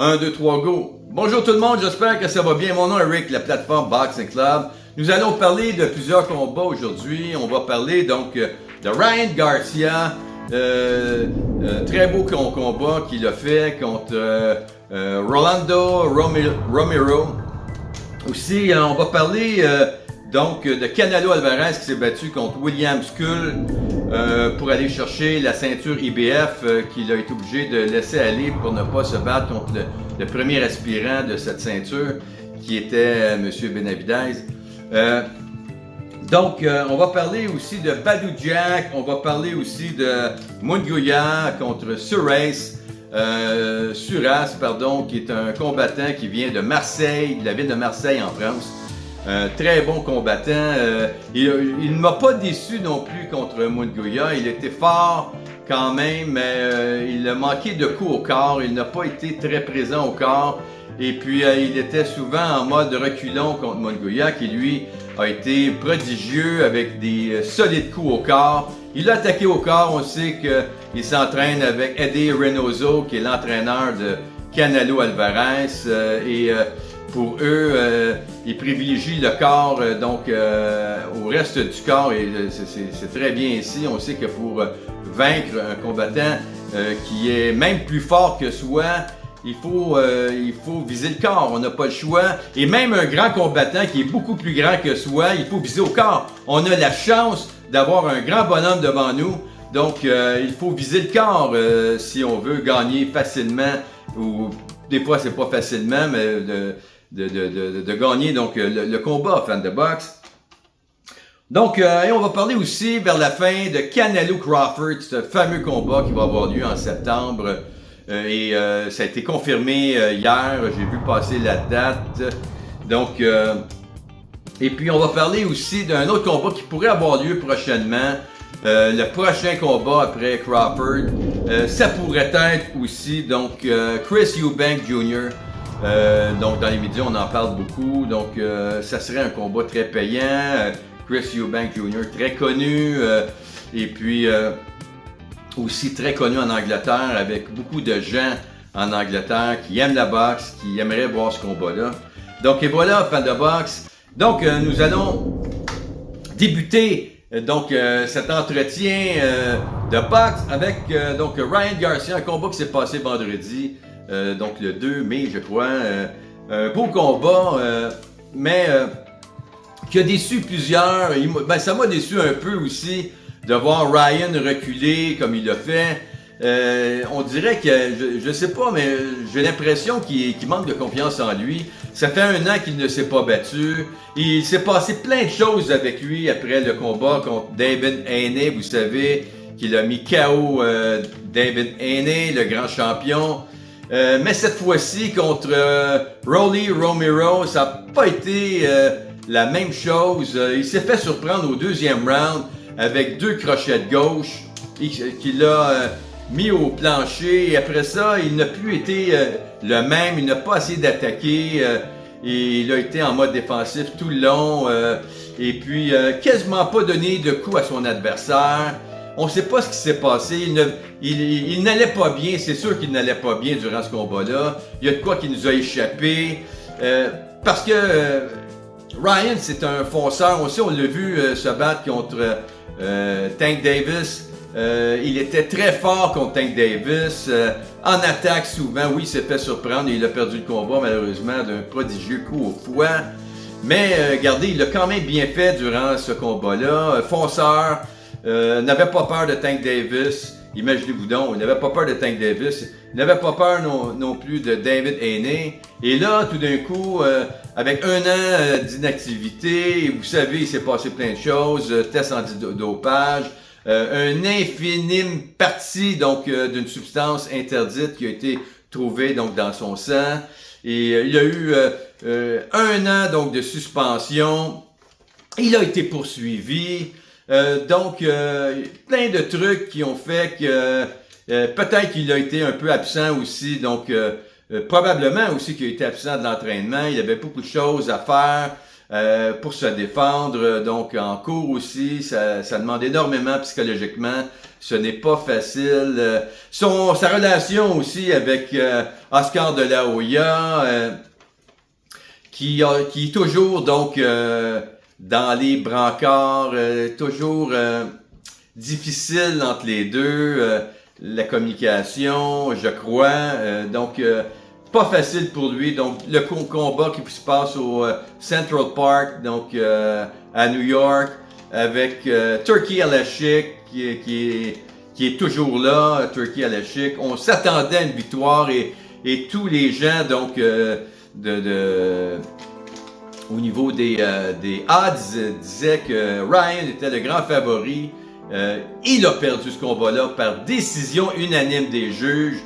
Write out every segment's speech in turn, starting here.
1, 2, 3, go! Bonjour tout le monde, j'espère que ça va bien. Mon nom est Rick, la plateforme Boxing Club. Nous allons parler de plusieurs combats aujourd'hui. On va parler donc de Ryan Garcia. Très beau combat qu'il a fait contre Rolando Romero. Aussi, on va parler donc de Canelo Alvarez qui s'est battu contre William Skull pour aller chercher la ceinture IBF qu'il a été obligé de laisser aller pour ne pas se battre contre le premier aspirant de cette ceinture qui était M. Benavidez. Donc, on va parler aussi de Badou Jack, on va parler aussi de Munguia contre Suras, qui est un combattant qui vient de Marseille, de la ville de Marseille en France. Très bon combattant. Il ne m'a pas déçu non plus contre Munguia. Il était fort quand même, mais il a manqué de coups au corps. Il n'a pas été très présent au corps. Et puis, il était souvent en mode reculon contre Munguia, qui lui a été prodigieux avec des solides coups au corps. Il a attaqué au corps. On sait qu'il s'entraîne avec Eddie Reynoso, qui est l'entraîneur de Canelo Alvarez. Pour eux, ils privilégient le corps au reste du corps et c'est très bien ici. On sait que pour vaincre un combattant qui est même plus fort que soi, il faut viser le corps, on n'a pas le choix. Et même un grand combattant qui est beaucoup plus grand que soi, il faut viser au corps. On a la chance d'avoir un grand bonhomme devant nous, donc il faut viser le corps si on veut gagner facilement, ou des fois c'est pas facilement, mais de gagner donc le combat fan de boxe. Donc, et on va parler aussi vers la fin de Canelo Crawford, ce fameux combat qui va avoir lieu en septembre. Ça a été confirmé hier, j'ai vu passer la date. Donc, et puis on va parler aussi d'un autre combat qui pourrait avoir lieu prochainement. Le prochain combat après Crawford, ça pourrait être aussi donc Chris Eubank Jr. Donc dans les médias on en parle beaucoup, donc ça serait un combat très payant. Chris Eubank Jr. très connu et puis aussi très connu en Angleterre avec beaucoup de gens en Angleterre qui aiment la boxe, qui aimeraient voir ce combat-là. Donc et voilà, fans de boxe. Donc nous allons débuter cet entretien de boxe avec donc Ryan Garcia, un combat qui s'est passé vendredi. Donc le 2 mai, je crois. Un beau combat, mais qui a déçu plusieurs. Ça m'a déçu un peu aussi de voir Ryan reculer comme il l'a fait. On dirait que, je sais pas, mais j'ai l'impression qu'il manque de confiance en lui. Ça fait 1 an qu'il ne s'est pas battu. Il s'est passé plein de choses avec lui après le combat contre David Haney. Vous savez qu'il a mis KO David Haney, le grand champion. Mais cette fois-ci, contre Rolly Romero, ça n'a pas été la même chose. Il s'est fait surprendre au 2e round avec 2 crochets de gauche qu'il a mis au plancher. Et après ça, il n'a plus été le même. Il n'a pas essayé d'attaquer. Et il a été en mode défensif tout le long. Et puis, quasiment pas donné de coups à son adversaire. On ne sait pas ce qui s'est passé. Il n'allait pas bien. C'est sûr qu'il n'allait pas bien durant ce combat-là. Il y a de quoi qui nous a échappé. Parce que Ryan, c'est un fonceur. Aussi, on l'a vu se battre contre Tank Davis. Il était très fort contre Tank Davis. En attaque, souvent, oui, il s'est fait surprendre et il a perdu le combat, malheureusement, d'un prodigieux coup au foie. Mais regardez, il a quand même bien fait durant ce combat-là. Fonceur. N'avait pas peur de Tank Davis. Imaginez-vous donc, il n'avait pas peur de Tank Davis. Il n'avait pas peur non plus de David Haney. Et là, tout d'un coup, avec 1 an d'inactivité, vous savez, il s'est passé plein de choses. Test antidopage. Un infime partie donc d'une substance interdite qui a été trouvée donc dans son sang. Et il a eu 1 an donc de suspension. Il a été poursuivi. Donc, plein de trucs qui ont fait que peut-être qu'il a été un peu absent aussi, donc probablement aussi qu'il a été absent de l'entraînement. Il y avait beaucoup de choses à faire. pour se défendre. Donc en cours aussi, ça demande énormément psychologiquement. Ce n'est pas facile. Sa relation aussi avec Oscar de la Hoya, qui est toujours donc dans les brancards, toujours difficile entre les deux, la communication, je crois. Donc pas facile pour lui. Donc le combat qui se passe au Central Park, donc à New York, avec Turki Al-Ashik qui est toujours là, Turki Al-Ashik. On s'attendait à une victoire et tous les gens donc au niveau des odds disaient que Ryan était le grand favori. Il a perdu ce combat-là par décision unanime des juges.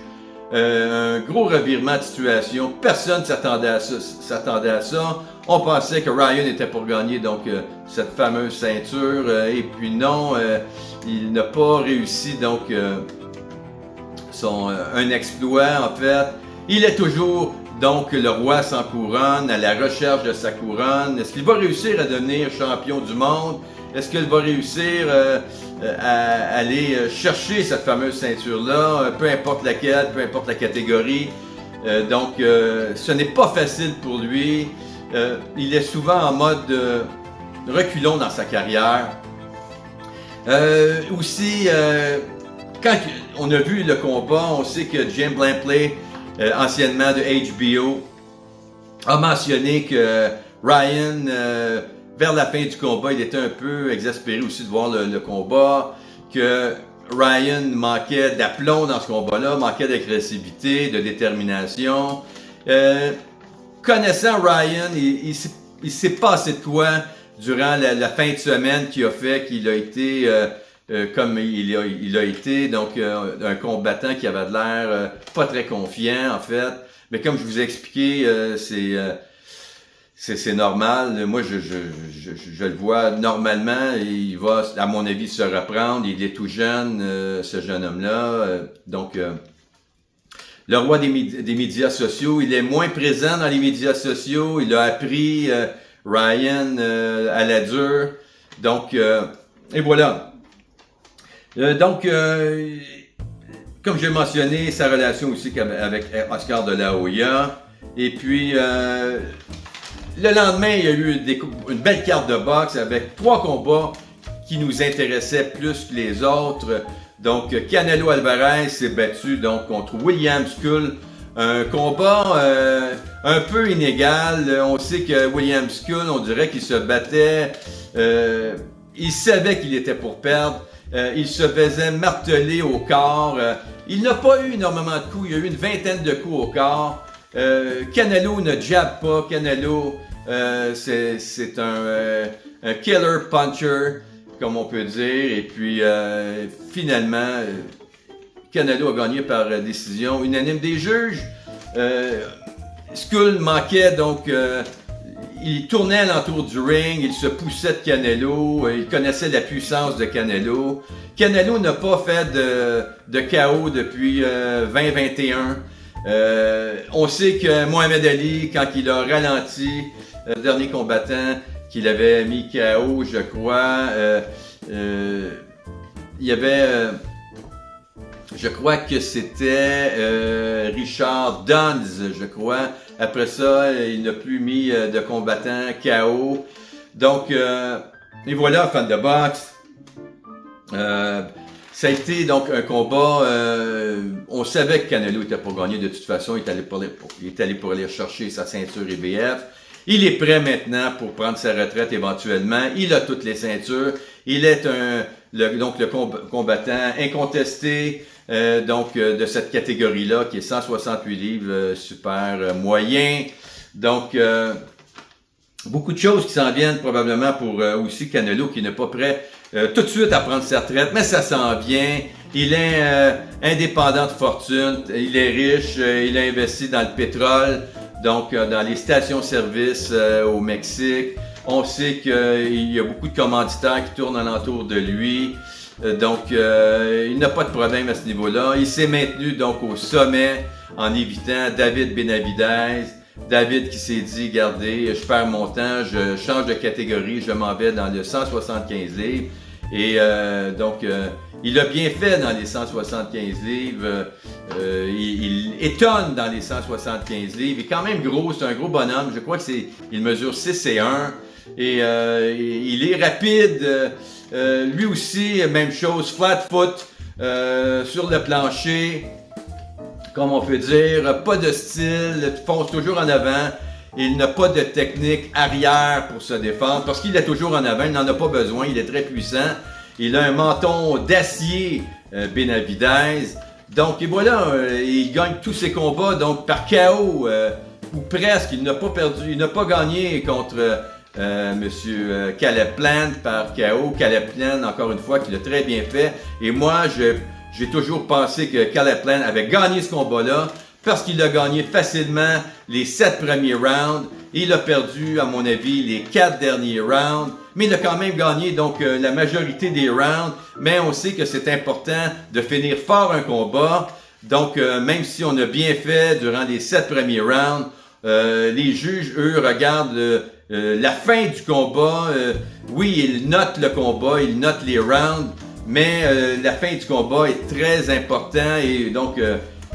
Un gros revirement de situation. Personne ne s'attendait à ça. On pensait que Ryan était pour gagner donc cette fameuse ceinture. Et puis non, il n'a pas réussi donc un exploit en fait. Il est toujours donc le roi sans couronne, à la recherche de sa couronne. Est-ce qu'il va réussir à devenir champion du monde? Est-ce qu'il va réussir à aller chercher cette fameuse ceinture-là, peu importe laquelle, peu importe la catégorie? Donc, ce n'est pas facile pour lui. Il est souvent en mode reculons dans sa carrière. Aussi, quand on a vu le combat, on sait que Jim Lampley, anciennement de HBO, a mentionné que Ryan, vers la fin du combat, il était un peu exaspéré aussi de voir le combat, que Ryan manquait d'aplomb dans ce combat-là, manquait d'agressivité, de détermination. Connaissant Ryan, il s'est passé de quoi durant la fin de semaine qui a fait qu'il a été comme il a été, donc un combattant qui avait de l'air pas très confiant en fait. Mais comme je vous ai expliqué, c'est normal. Moi, je le vois normalement. Il va, à mon avis, se reprendre. Il est tout jeune, ce jeune homme-là. Donc, le roi des médias sociaux, il est moins présent dans les médias sociaux. Il a appris Ryan à la dure. Donc, et voilà. Donc, comme j'ai mentionné, sa relation aussi avec Oscar de la Hoya. Et puis, le lendemain, il y a eu une belle carte de boxe avec 3 combats qui nous intéressaient plus que les autres. Donc, Canelo Alvarez s'est battu donc contre William Skull. Un combat un peu inégal. On sait que William Skull, on dirait qu'il se battait. Il savait qu'il était pour perdre. Il se faisait marteler au corps. Il n'a pas eu énormément de coups. Il y a eu une vingtaine de coups au corps. Canelo ne jabbe pas. Canelo, c'est un killer puncher, comme on peut dire. Et puis, finalement, Canelo a gagné par décision unanime des juges. Skull manquait donc... il tournait alentour du ring, il se poussait de Canelo, il connaissait la puissance de Canelo. Canelo n'a pas fait de KO depuis 2021. On sait que Mohamed Ali, quand il a ralenti le dernier combattant, qu'il avait mis KO, je crois, il y avait... je crois que c'était Richard Duns, je crois. Après ça, il n'a plus mis de combattant KO. Donc, et voilà, fan de boxe. Ça a été donc un combat. On savait que Canelo était pour gagner de toute façon. Il est allé pour aller chercher sa ceinture IBF. Il est prêt maintenant pour prendre sa retraite éventuellement. Il a toutes les ceintures. Il est le combattant incontesté. De cette catégorie-là, qui est 168 livres, super moyen. Donc, beaucoup de choses qui s'en viennent probablement pour aussi Canelo, qui n'est pas prêt tout de suite à prendre sa retraite, mais ça s'en vient. Il est indépendant de fortune, il est riche, il a investi dans le pétrole, donc dans les stations-service au Mexique. On sait qu'il y a beaucoup de commanditaires qui tournent alentour de lui. Donc, il n'a pas de problème à ce niveau-là. Il s'est maintenu donc au sommet en évitant David Benavidez. David qui s'est dit, regardez, je perds mon temps, je change de catégorie, je m'en vais dans le 175 livres. Et donc, il a bien fait dans les 175 livres. Il étonne dans les 175 livres. Il est quand même gros, c'est un gros bonhomme. Je crois il mesure 6 et 1. Et il est rapide. Lui aussi, même chose, flat foot sur le plancher. Comme on peut dire, pas de style, fonce toujours en avant. Il n'a pas de technique arrière pour se défendre parce qu'il est toujours en avant, il n'en a pas besoin, il est très puissant. Il a un menton d'acier, Benavidez. Donc, et voilà, il gagne tous ses combats donc par KO ou presque. Il n'a pas perdu, il n'a pas gagné contre Monsieur Caleb Plant par KO. Caleb Plant, encore une fois, qui l'a très bien fait. Et moi, j'ai toujours pensé que Caleb Plant avait gagné ce combat-là parce qu'il a gagné facilement les 7 premiers rounds. Il a perdu, à mon avis, les 4 derniers rounds. Mais il a quand même gagné donc la majorité des rounds. Mais on sait que c'est important de finir fort un combat. Donc, même si on a bien fait durant les 7 premiers rounds, les juges, eux, regardent la fin du combat. Oui, ils notent le combat, ils notent les rounds. Mais la fin du combat est très important et donc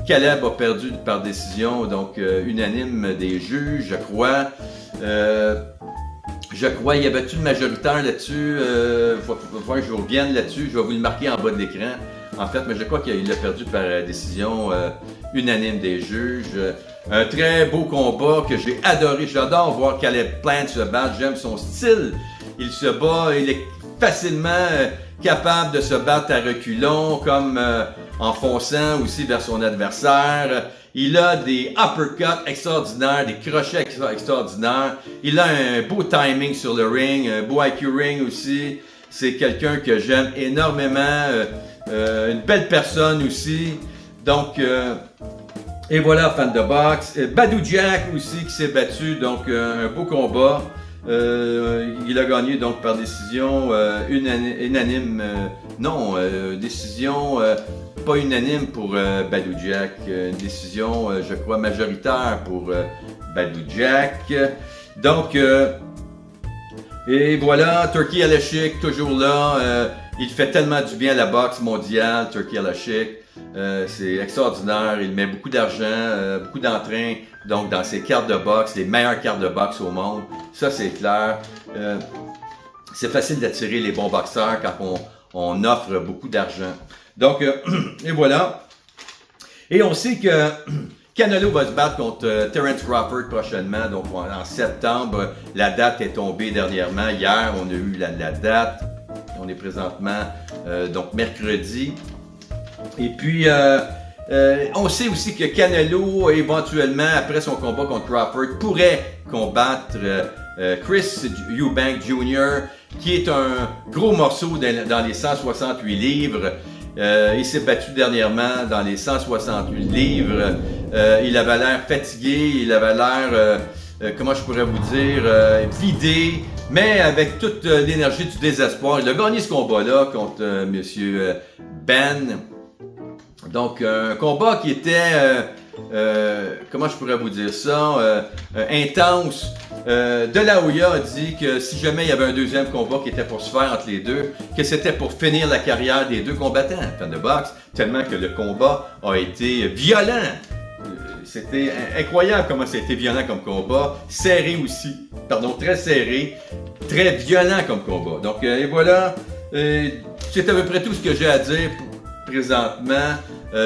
Caleb a perdu par décision, donc unanime des juges, je crois. Il y avait-tu le majoritaire là-dessus? Il faut que je revienne là-dessus, je vais vous le marquer en bas de l'écran. En fait, mais je crois qu'il a perdu par décision unanime des juges. Un très beau combat que j'ai adoré. J'adore voir Caleb Plant se battre, j'aime son style. Il se bat, il est facilement capable de se battre à reculons, comme en fonçant aussi vers son adversaire. Il a des uppercuts extraordinaires, des crochets extraordinaires. Il a un beau timing sur le ring, un beau IQ ring aussi. C'est quelqu'un que j'aime énormément, une belle personne aussi. Donc, et voilà, fan de boxe. Badou Jack aussi qui s'est battu, donc un beau combat. Il a gagné donc par décision unanime, décision pas unanime pour Badou Jack, décision je crois majoritaire pour Badou Jack. Donc et voilà, Turki Al-Ashik toujours là, il fait tellement du bien à la boxe mondiale, Turki Al-Ashik. C'est extraordinaire, il met beaucoup d'argent, beaucoup d'entrain donc dans ses cartes de boxe, les meilleures cartes de boxe au monde, ça c'est clair. C'est facile d'attirer les bons boxeurs quand on offre beaucoup d'argent. Donc, et voilà. Et on sait que Canelo va se battre contre Terence Crawford prochainement, donc en septembre. La date est tombée dernièrement, hier on a eu la date, on est présentement donc mercredi. Et puis, on sait aussi que Canelo, éventuellement, après son combat contre Crawford, pourrait combattre Chris Eubank Jr., qui est un gros morceau dans les 168 livres. Il s'est battu dernièrement dans les 168 livres. Il avait l'air fatigué, il avait l'air, comment je pourrais vous dire, vidé, mais avec toute l'énergie du désespoir. Il a gagné ce combat-là contre Monsieur Ben. Donc, un combat qui était, comment je pourrais vous dire ça, intense. De la Hoya a dit que si jamais il y avait un deuxième combat qui était pour se faire entre les deux, que c'était pour finir la carrière des deux combattants, fans de boxe, tellement que le combat a été violent. C'était incroyable comment ça a été violent comme combat, serré aussi, très serré, très violent comme combat. Donc, et voilà, c'est à peu près tout ce que j'ai à dire présentement.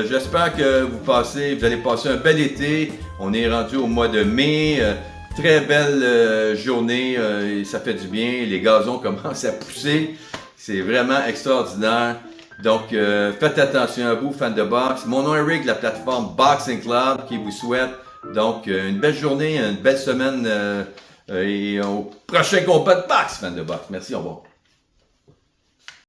J'espère que vous allez passer un bel été. On est rendu au mois de mai. Très belle journée. Ça fait du bien. Les gazons commencent à pousser. C'est vraiment extraordinaire. Donc, faites attention à vous, fans de boxe. Mon nom est Rick de la plateforme Boxing Club qui vous souhaite donc une belle journée, une belle semaine et au prochain combat de boxe, fans de boxe. Merci, au revoir.